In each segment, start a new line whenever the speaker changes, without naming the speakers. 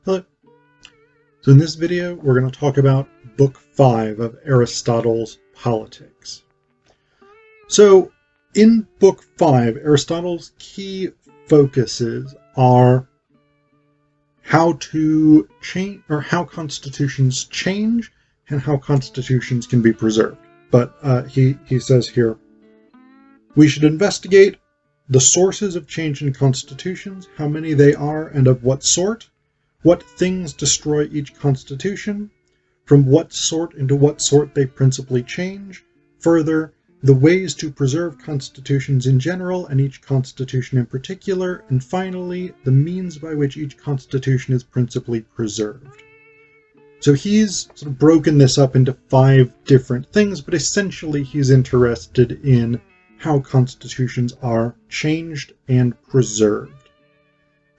Hello. So in this video, we're going to talk about Book 5 of Aristotle's Politics. So in Book 5, Aristotle's key focuses are how to change, or how constitutions change, and how constitutions can be preserved. But he says here, we should investigate the sources of change in constitutions, how many they are and of what sort, what things destroy each constitution, from what sort into what sort they principally change, further, the ways to preserve constitutions in general and each constitution in particular, and finally, the means by which each constitution is principally preserved. So he's sort of broken this up into 5 different things, but essentially he's interested in how constitutions are changed and preserved.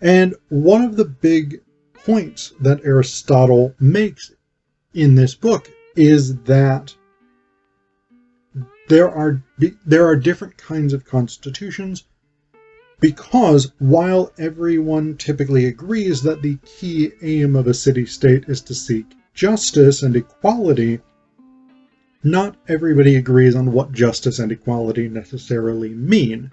And one of the big points that Aristotle makes in this book is that there are different kinds of constitutions, because while everyone typically agrees that the key aim of a city-state is to seek justice and equality, not everybody agrees on what justice and equality necessarily mean.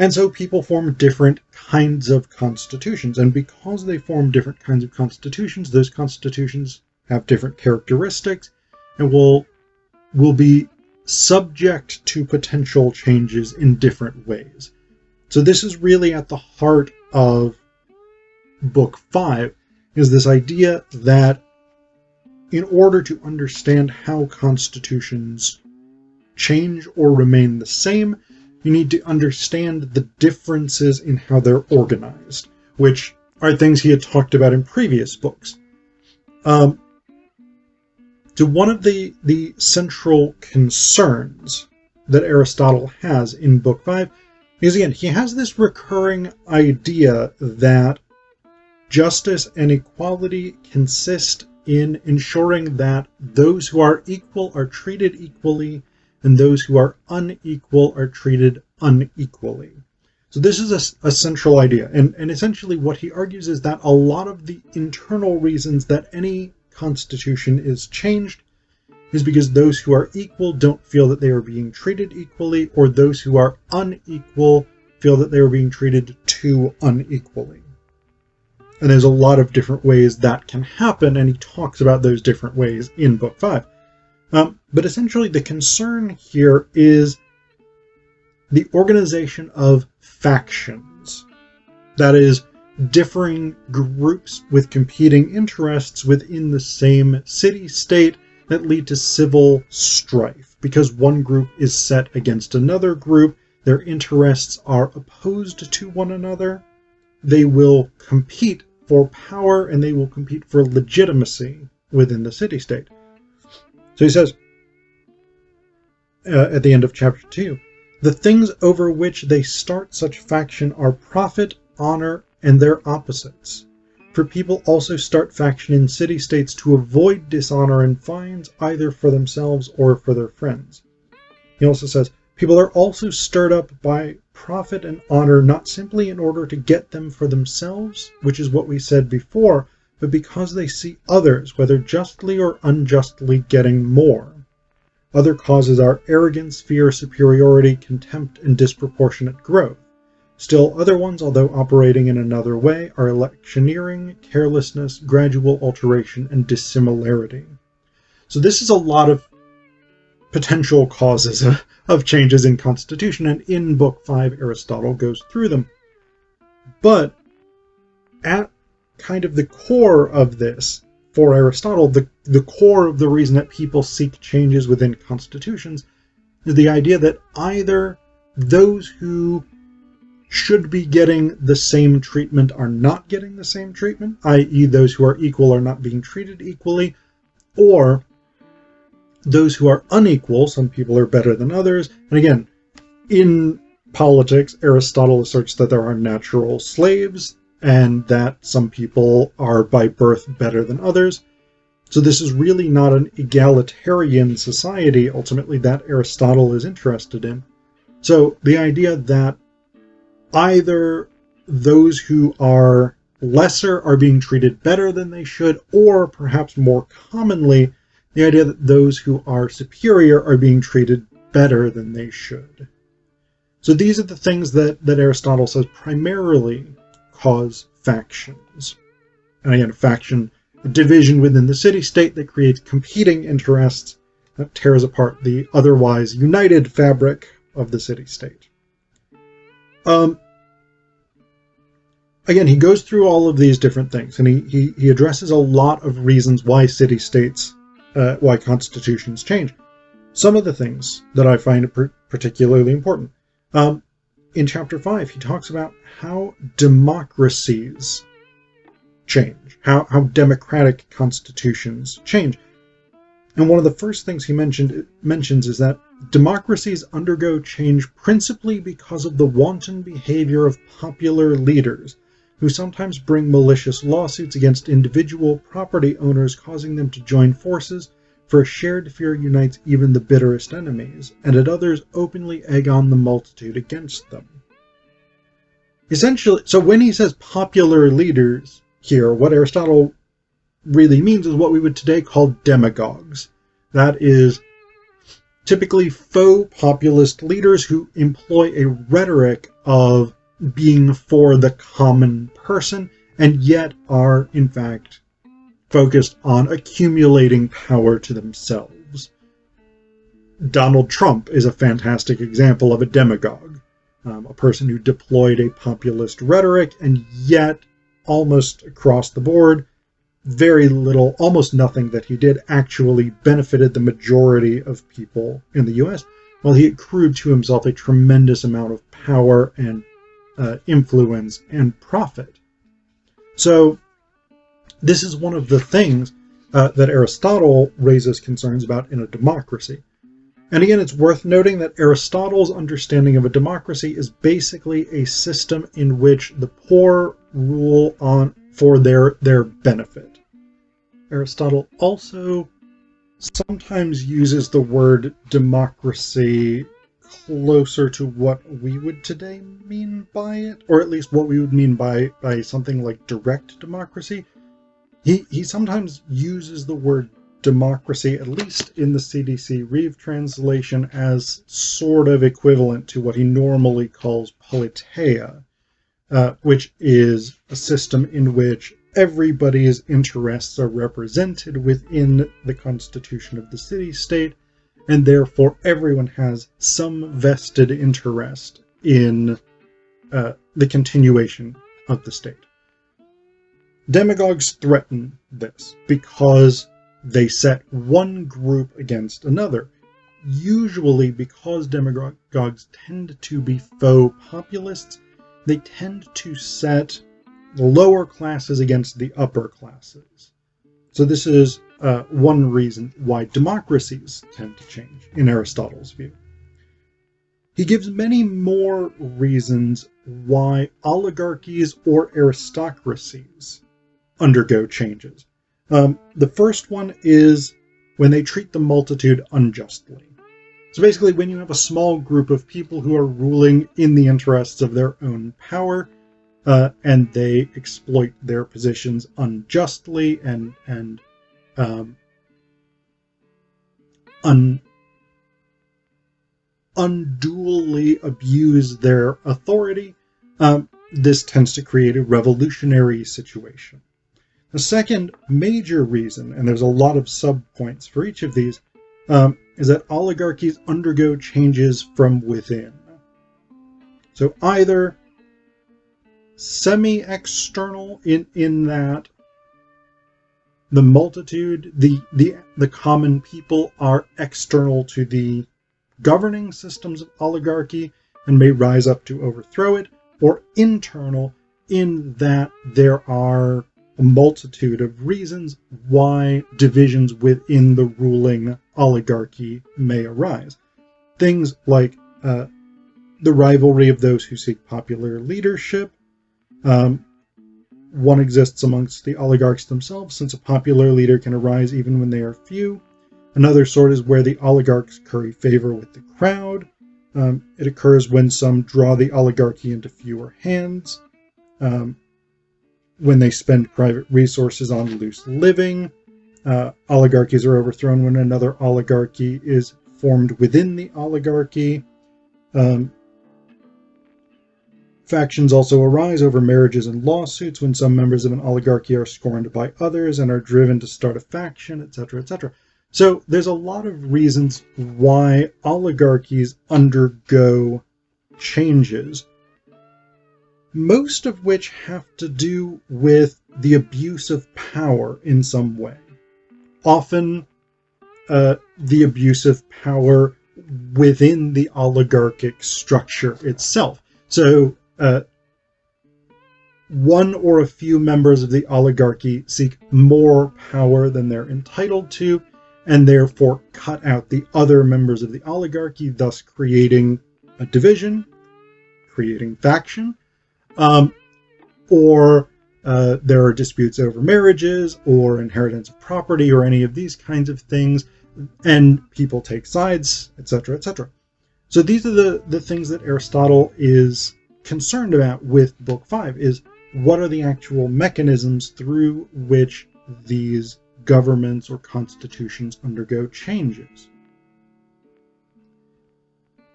And so people form different kinds of constitutions, and because they form different kinds of constitutions, those constitutions have different characteristics and will be subject to potential changes in different ways. So this is really at the heart of Book 5, is this idea that in order to understand how constitutions change or remain the same, you need to understand the differences in how they're organized, which are things he had talked about in previous books. So one of the central concerns that Aristotle has in Book 5 is, again, he has this recurring idea that justice and equality consist in ensuring that those who are equal are treated equally, and those who are unequal are treated unequally. So this is a central idea, and essentially what he argues is that a lot of the internal reasons that any constitution is changed is because those who are equal don't feel that they are being treated equally, or those who are unequal feel that they are being treated too unequally. And there's a lot of different ways that can happen, and he talks about those different ways in Book 5. But essentially the concern here is the organization of factions. That is, differing groups with competing interests within the same city-state that lead to civil strife. Because one group is set against another group, their interests are opposed to one another, they will compete for power, and they will compete for legitimacy within the city-state. So he says, at the end of chapter 2, the things over which they start such faction are profit, honor, and their opposites. For people also start faction in city-states to avoid dishonor and fines, either for themselves or for their friends. He also says, people are also stirred up by profit and honor, not simply in order to get them for themselves, which is what we said before, but because they see others, whether justly or unjustly, getting more. Other causes are arrogance, fear, superiority, contempt, and disproportionate growth. Still other ones, although operating in another way, are electioneering, carelessness, gradual alteration, and dissimilarity. So this is a lot of potential causes of changes in constitution, and in Book 5 Aristotle goes through them. But at kind of the core of this, for Aristotle, the core of the reason that people seek changes within constitutions is the idea that either those who should be getting the same treatment are not getting the same treatment, i.e. those who are equal are not being treated equally, or those who are unequal, some people are better than others. And again, in politics, Aristotle asserts that there are natural slaves, and that some people are by birth better than others. So this is really not an egalitarian society, ultimately, that Aristotle is interested in. So the idea that either those who are lesser are being treated better than they should, or perhaps more commonly, the idea that those who are superior are being treated better than they should. So these are the things that Aristotle says primarily cause factions. And again, a division within the city-state that creates competing interests that tears apart the otherwise united fabric of the city-state. Again, he goes through all of these different things, and he addresses a lot of reasons why city-states, why constitutions change. Some of the things that I find particularly important. In chapter 5, he talks about how democracies change, how democratic constitutions change. And one of the first things he mentions is that democracies undergo change principally because of the wanton behavior of popular leaders, who sometimes bring malicious lawsuits against individual property owners, causing them to join forces, for a shared fear unites even the bitterest enemies, and at others openly egg on the multitude against them. Essentially, so when he says popular leaders here, what Aristotle really means is what we would today call demagogues. That is typically faux populist leaders who employ a rhetoric of being for the common person, and yet are, in fact, focused on accumulating power to themselves. Donald Trump is a fantastic example of a demagogue, a person who deployed a populist rhetoric, and yet almost across the board, very little, almost nothing that he did actually benefited the majority of people in the US, while he accrued to himself a tremendous amount of power and influence and profit. So this is one of the things that Aristotle raises concerns about in a democracy. And again, it's worth noting that Aristotle's understanding of a democracy is basically a system in which the poor rule for their benefit. Aristotle also sometimes uses the word democracy closer to what we would today mean by it, or at least what we would mean by something like direct democracy. He sometimes uses the word democracy, at least in the CDC Reeve translation, as sort of equivalent to what he normally calls politeia, which is a system in which everybody's interests are represented within the constitution of the city-state, and therefore everyone has some vested interest in the continuation of the state. Demagogues threaten this because they set one group against another, usually because demagogues tend to be faux populists. They tend to set the lower classes against the upper classes. So this is one reason why democracies tend to change, in Aristotle's view. He gives many more reasons why oligarchies or aristocracies undergo changes. The first one is when they treat the multitude unjustly. So basically, when you have a small group of people who are ruling in the interests of their own power, and they exploit their positions unjustly and unduly abuse their authority, this tends to create a revolutionary situation. The second major reason, and there's a lot of sub-points for each of these, is that oligarchies undergo changes from within. So either semi-external in that the multitude, the common people are external to the governing systems of oligarchy and may rise up to overthrow it, or internal in that there are a multitude of reasons why divisions within the ruling oligarchy may arise. Things like the rivalry of those who seek popular leadership. One exists amongst the oligarchs themselves, since a popular leader can arise even when they are few. Another sort is where the oligarchs curry favor with the crowd. It occurs when some draw the oligarchy into fewer hands. when they spend private resources on loose living. Oligarchies are overthrown when another oligarchy is formed within the oligarchy. Factions also arise over marriages and lawsuits when some members of an oligarchy are scorned by others and are driven to start a faction, etc., etc. So there's a lot of reasons why oligarchies undergo changes, most of which have to do with the abuse of power in some way. Often the abuse of power within the oligarchic structure itself. So one or a few members of the oligarchy seek more power than they're entitled to, and therefore cut out the other members of the oligarchy, thus creating a division, creating faction, or there are disputes over marriages or inheritance of property or any of these kinds of things, and people take sides, etc., etc. So these are the things that Aristotle is concerned about with Book 5, is what are the actual mechanisms through which these governments or constitutions undergo changes.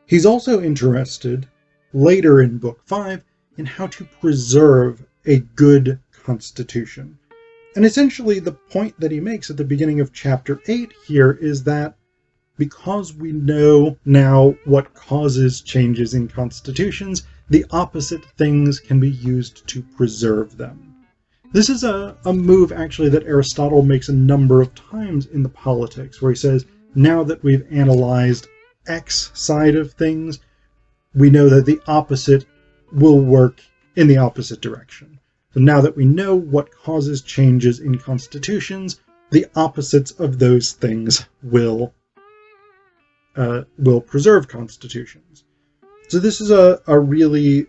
He's also interested later in Book 5 in how to preserve a good constitution. And essentially the point that he makes at the beginning of chapter 8 here is that because we know now what causes changes in constitutions, the opposite things can be used to preserve them. This is a move, actually, that Aristotle makes a number of times in the Politics, where he says, now that we've analyzed X side of things, we know that the opposite will work in the opposite direction. So now that we know what causes changes in constitutions, the opposites of those things will preserve constitutions. So this is a really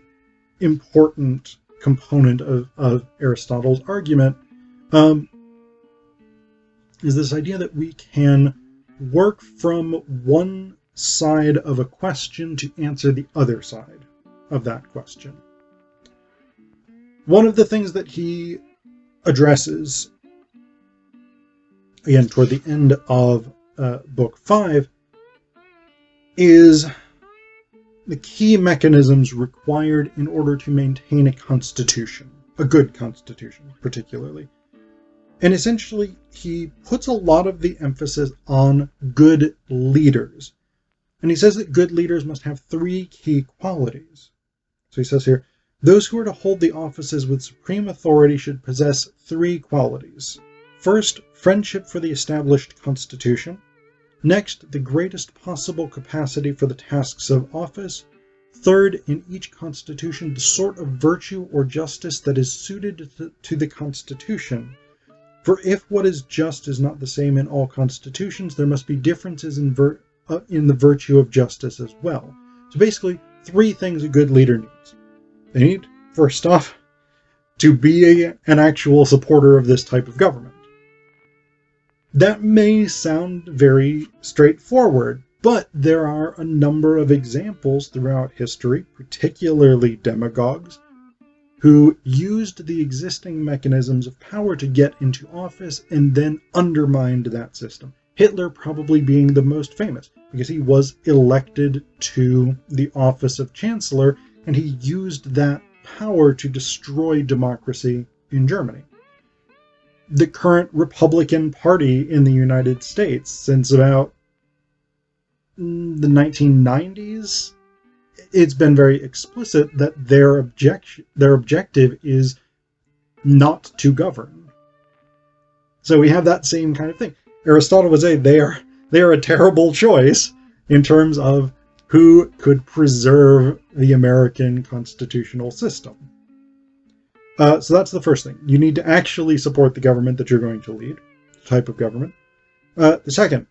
important component of Aristotle's argument, is this idea that we can work from one side of a question to answer the other side of that question. One of the things that he addresses, again, toward the end of Book 5, is the key mechanisms required in order to maintain a constitution, a good constitution, particularly. And essentially, he puts a lot of the emphasis on good leaders. And he says that good leaders must have 3 key qualities. So he says here, those who are to hold the offices with supreme authority should possess 3 qualities. First, friendship for the established constitution. Next, the greatest possible capacity for the tasks of office. Third, in each constitution, the sort of virtue or justice that is suited to the constitution. For if what is just is not the same in all constitutions, there must be differences in the virtue of justice as well. So basically, 3 things a good leader needs. They need, first off, to be an actual supporter of this type of government. That may sound very straightforward, but there are a number of examples throughout history, particularly demagogues, who used the existing mechanisms of power to get into office and then undermined that system. Hitler probably being the most famous, because he was elected to the office of Chancellor, and he used that power to destroy democracy in Germany. The current Republican Party in the United States, since about the 1990s, it's been very explicit that their objective is not to govern. So we have that same kind of thing. Aristotle would say they are a terrible choice in terms of who could preserve the American constitutional system. So that's the first thing. You need to actually support the government that you're going to lead, the type of government. The second,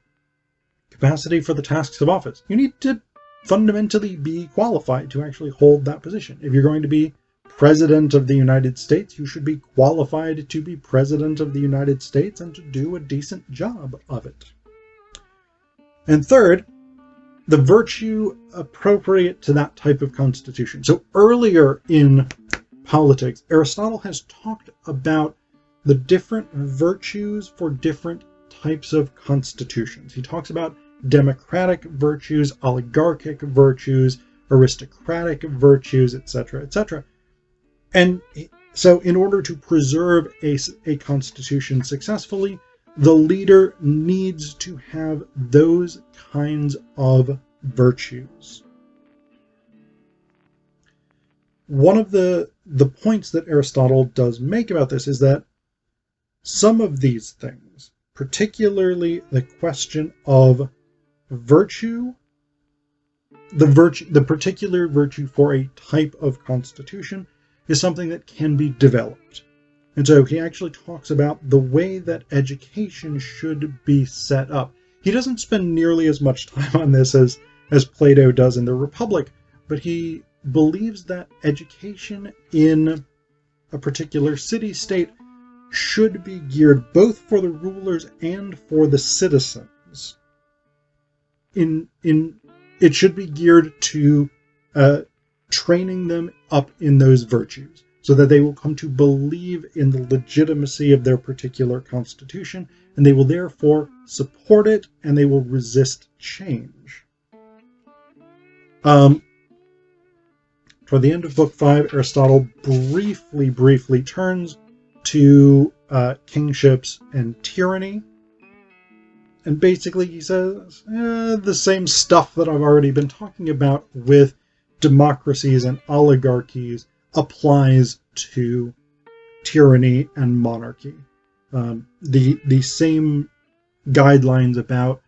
capacity for the tasks of office. You need to fundamentally be qualified to actually hold that position. If you're going to be President of the United States, you should be qualified to be President of the United States and to do a decent job of it. And third, the virtue appropriate to that type of constitution. So earlier in politics, Aristotle has talked about the different virtues for different types of constitutions. He talks about democratic virtues, oligarchic virtues, aristocratic virtues, etc., etc. And so in order to preserve a constitution successfully, the leader needs to have those kinds of virtues. One of the points that Aristotle does make about this is that some of these things, particularly the question of virtue, the particular virtue for a type of constitution, is something that can be developed. And so he actually talks about the way that education should be set up. He doesn't spend nearly as much time on this as Plato does in the Republic, but he believes that education in a particular city-state should be geared both for the rulers and for the citizens. It should be geared to training them up in those virtues, so that they will come to believe in the legitimacy of their particular constitution, and they will therefore support it, and they will resist change. Toward the end of Book 5, Aristotle briefly turns to kingships and tyranny. And basically he says the same stuff that I've already been talking about with democracies and oligarchies applies to tyranny and monarchy. The same guidelines about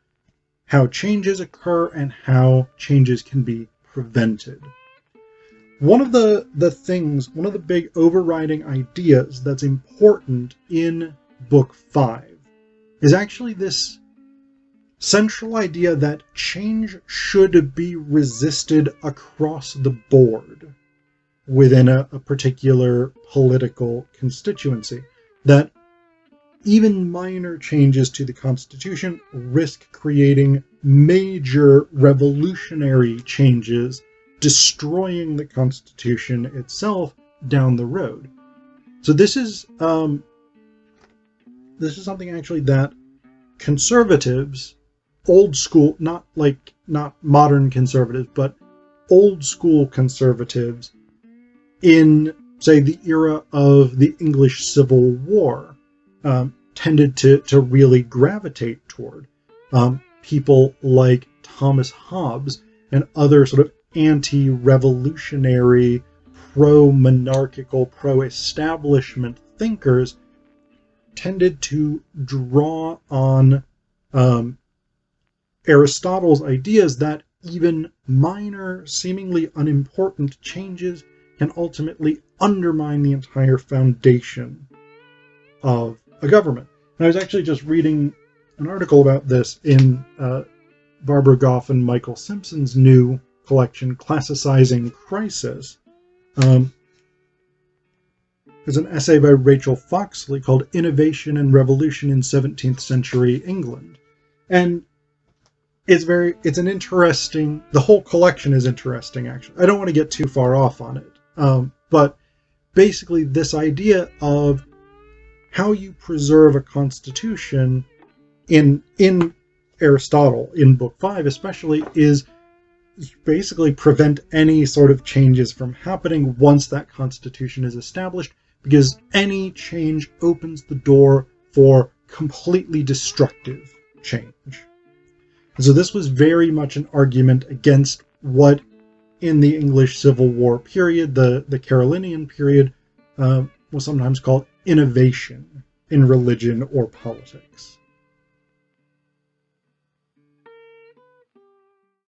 how changes occur and how changes can be prevented. One of the big overriding ideas that's important in Book 5 is actually this central idea that change should be resisted across the board within a particular political constituency. That even minor changes to the Constitution risk creating major revolutionary changes, destroying the Constitution itself down the road. So this is something actually that conservatives, old school, not modern conservatives, but old school conservatives in, say, the era of the English Civil War, tended to really gravitate toward. People like Thomas Hobbes and other sort of anti-revolutionary, pro-monarchical, pro-establishment thinkers tended to draw on Aristotle's ideas that even minor, seemingly unimportant changes can ultimately undermine the entire foundation of a government. And I was actually just reading an article about this in Barbara Goff and Michael Simpson's new collection, Classicizing Crisis. There's an essay by Rachel Foxley called Innovation and Revolution in 17th Century England. And it's an interesting, the whole collection is interesting, actually. I don't want to get too far off on it. But basically this idea of how you preserve a constitution in Aristotle, in Book 5 especially, is basically prevent any sort of changes from happening once that constitution is established, because any change opens the door for completely destructive change. And so this was very much an argument against what in the English Civil War period, the Carolinian period, was sometimes called innovation in religion or politics.